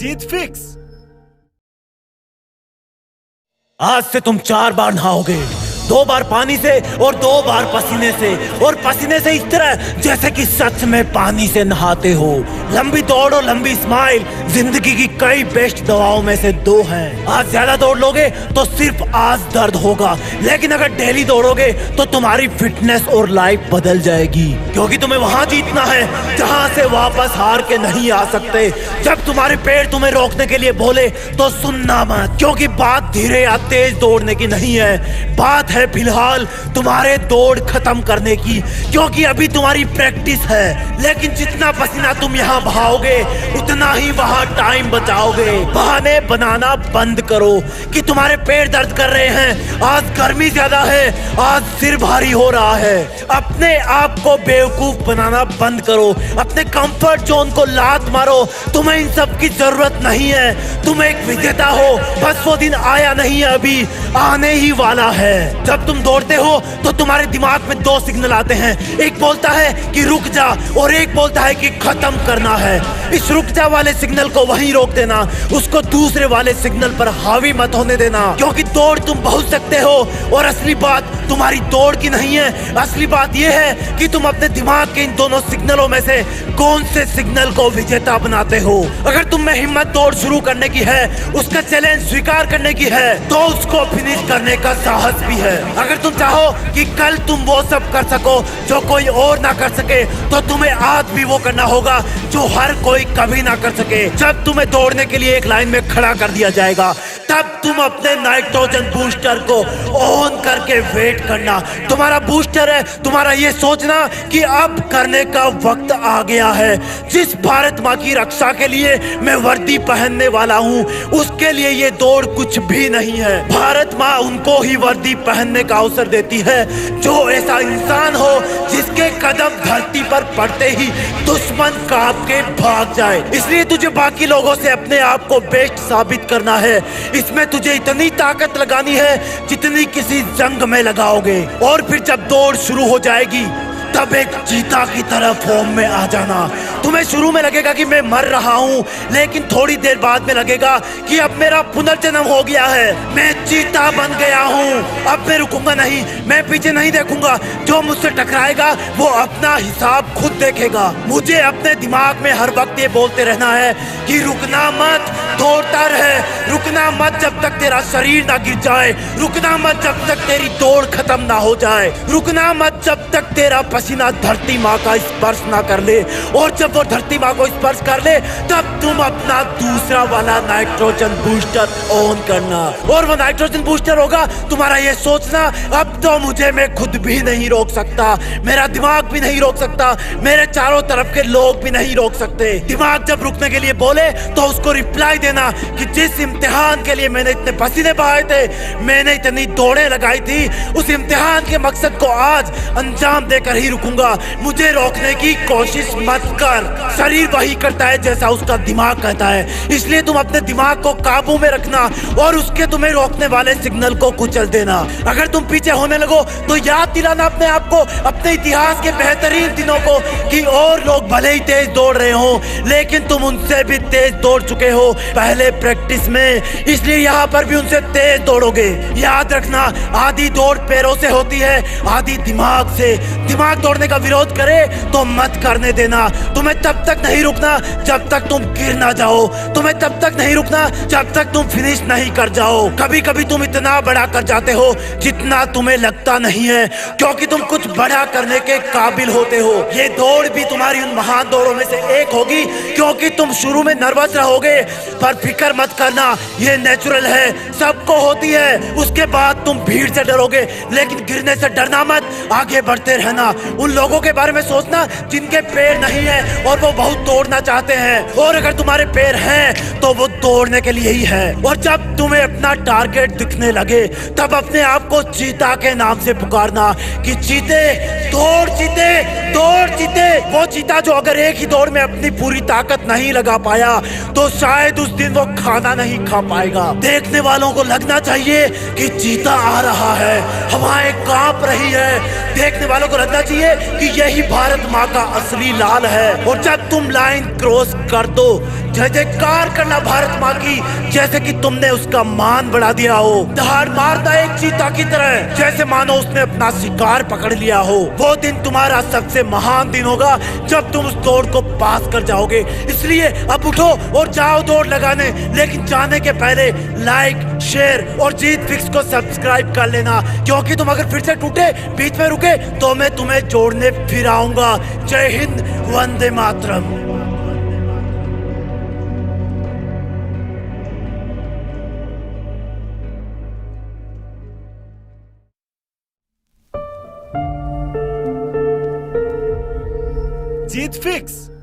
जीत fix. आज से तुम 4 बार नहाओगे, 2 बार पानी से और 2 बार पसीने से, और पसीने से इस तरह जैसे कि सच में पानी से नहाते हो। लंबी दौड़ और लंबी स्माइल जिंदगी की कई बेस्ट दवाओं में से 2 हैं। आज ज्यादा दौड़ लोगे तो सिर्फ आज दर्द होगा, लेकिन अगर डेली दौड़ोगे तो तुम्हारी फिटनेस और लाइफ बदल जाएगी, क्योंकि तुम्हें वहां जीतना है जहां से वापस हार के नहीं आ सकते। जब तुम्हारे पैर तुम्हें रोकने के लिए बोले तो सुनना मत, क्योंकि बात धीरे या तेज दौड़ने की नहीं है, बात है फिलहाल तुम्हारे दौड़ खत्म करने की, क्योंकि अभी तुम्हारी प्रैक्टिस है। लेकिन जितना पसीना तुम यहाँ बहाओगे उतना ही वहां टाइम बचाओगे। बहाने बनाना बंद करो कि तुम्हारे पैर दर्द कर रहे हैं, आज गर्मी ज्यादा है, आज सिर भारी हो रहा है। अपने आप को बेवकूफ बनाना बंद करो, अपने कंफर्ट जोन को लात मारो। तुम्हें इन सब की जरूरत नहीं है, तुम एक विजेता हो, बस वो दिन आया नहीं है, अभी आने ही वाला है। जब तुम दौड़ते हो तो तुम्हारे दिमाग में 2 सिग्नल आते हैं, एक बोलता है कि रुक जा और एक बोलता है कि खत्म करना है। इस रुक जा वाले सिग्नल को वहीं रोक देना, उसको दूसरे वाले सिग्नल पर हावी मत होने देना, क्योंकि दौड़ तुम बहुत सकते हो। और असली बात तुम्हारी दौड़ की नहीं है, असली बात यह है कि तुम अपने दिमाग के इन दोनों सिग्नलों में से कौन से सिग्नल को विजेता बनाते हो। अगर तुम में हिम्मत दौड़ शुरू करने की है, उसका चैलेंज स्वीकार करने की है, तो उसको फिनिश करने का साहस भी है। अगर तुम चाहो कि कल तुम वो सब कर सको जो कोई और ना कर सके, तो तुम्हें आज भी वो करना होगा जो हर कोई कभी ना कर सके। जब तुम्हें दौड़ने के लिए एक लाइन में खड़ा कर दिया जाएगा, तब तुम अपने नाइट्रोजन बूस्टर को ऑन करके वेट करना। तुम्हारा बूस्टर है तुम्हारा ये सोचना कि अब करने का वक्त आ गया है। जिस भारत माँ की रक्षा के लिए मैं वर्दी पहनने वाला हूँ, उसके लिए ये दौड़ कुछ भी नहीं है। भारत माँ उनको ही वर्दी पहनने का अवसर देती है जो ऐसा इंसान हो जिसके कदम धरती पर पड़ते ही दुश्मन कांप के भाग जाए। इसलिए तुझे बाकी लोगों से अपने आप को बेस्ट साबित करना है। इसमें तुझे इतनी ताकत लगानी है जितनी किसी जंग में लगाओगे, और फिर जब दौड़ शुरू हो जाएगी तब एक चीता की तरह फॉर्म में आ जाना। तुम्हें शुरू में लगेगा कि मैं मर रहा हूँ, लेकिन थोड़ी देर बाद में लगेगा कि अब मेरा पुनर्जन्म हो गया है, मैं चीता बन गया हूँ। अब मैं रुकूंगा नहीं, मैं पीछे नहीं देखूंगा, जो मुझसे टकराएगा वो अपना हिसाब खुद देखेगा। मुझे अपने दिमाग में हर वक्त ये बोलते रहना है कि रुकना मत, दौड़ता रहे, रुकना मत जब तक तेरा शरीर ना गिर जाए, रुकना मत जब तक तेरी दौड़ खत्म ना हो जाए, रुकना मत जब तक तेरा पसीना धरती माँ का स्पर्श ना कर ले। और जब वो धरती माँ को स्पर्श कर ले, तब तुम अपना दूसरा वाला नाइट्रोजन बूस्टर ऑन करना। और वो नाइट्रोजन बूस्टर होगा तुम्हारा ये सोचना, अब तो मुझे मैं खुद भी नहीं रोक सकता, मेरा दिमाग भी नहीं रोक सकता, मेरे चारों तरफ के लोग भी नहीं रोक सकते। दिमाग जब रुकने के लिए बोले तो उसको रिप्लाई देना कि जिस इम्तिहान के लिए मैंने इतने पसीने बहाए थे, मैंने इतनी दौड़ें लगाई थी, उस इम्तिहान के मकसद को आज अंजाम देकर ही रुकूंगा। मुझे रोकने की कोशिश मत कर। शरीर वही करता है जैसा उसका दिमाग कहता है, इसलिए तुम अपने दिमाग को काबू में रखना और उसके तुम्हें रोकने वाले सिग्नल को कुचल देना। अगर तुम पीछे होने लगो तो याद दिलाना अपने आप को, अपने इतिहास के बेहतरीन दिनों को, कि और लोग भले ही तेज दौड़ रहे हो, लेकिन तुम उनसे भी तेज दौड़ चुके हो पहले प्रैक्टिस में, इसलिए यहाँ पर भी उनसे तेज दौड़ोगे। याद रखना, आधी दौड़ पैरों से होती है, आधी दिमाग से। दिमाग दौड़ने का विरोध करे तो मत करने देना। तुम्हें तब तक नहीं रुकना जब तक तुम गिर ना जाओ, तुम्हें तब तक नहीं रुकना जब तक तुम फिनिश नहीं कर जाओ। कभी कभी तुम इतना बड़ा कर जाते हो जितना तुम्हें लगता नहीं है, क्योंकि तुम कुछ बड़ा करने के काबिल होते हो। ये दौड़ भी तुम्हारी उन महान दौड़ों में से एक होगी, क्योंकि तुम शुरू में नर्वस रहोगे, पर फिक्र मत करना, ये नेचुरल है, सबको होती है। उसके बाद तुम भीड़ से डरोगे, लेकिन गिरने से डरना मत, आगे बढ़ते रहना। उन लोगों के बारे में सोचना जिनके पैर नहीं है और वो बहुत दौड़ना चाहते हैं, और अगर तुम्हारे पैर हैं तो वो दौड़ने के लिए ही है। और जब तुम्हें अपना टारगेट दिखने लगे, तब अपने आप को चीता के नाम से पुकारना कि चीते दौड़ जीते, दौड़ जीते। वो जीता जो अगर एक ही दौड़ में अपनी पूरी ताकत नहीं लगा पाया तो शायद उस दिन वो खाना नहीं खा पाएगा। देखने वालों को लगना चाहिए कि जीता आ रहा है, हवाएं कांप रही है। देखने वालों को लगना चाहिए कि यही भारत माँ का असली लाल है। और जब तुम लाइन क्रॉस कर दो, जय जयकार करना भारत माँ की, जैसे कि तुमने उसका मान बढ़ा दिया हो। दहाड़ मारता एक चीता की तरह, जैसे मानो उसने अपना शिकार पकड़ लिया हो। वो दिन तुम्हारा सबसे महान दिन होगा जब तुम उस दौड़ को पास कर जाओगे। इसलिए अब उठो और जाओ दौड़ लगाने। लेकिन जाने के पहले लाइक, शेयर और जीत फिक्स को सब्सक्राइब कर लेना, क्योंकि तुम अगर फिर से टूटे, बीच में रुके, तो मैं तुम्हें जोड़ने फिर आऊंगा। जय हिंद, वंदे मातरम। जीत फिक्स।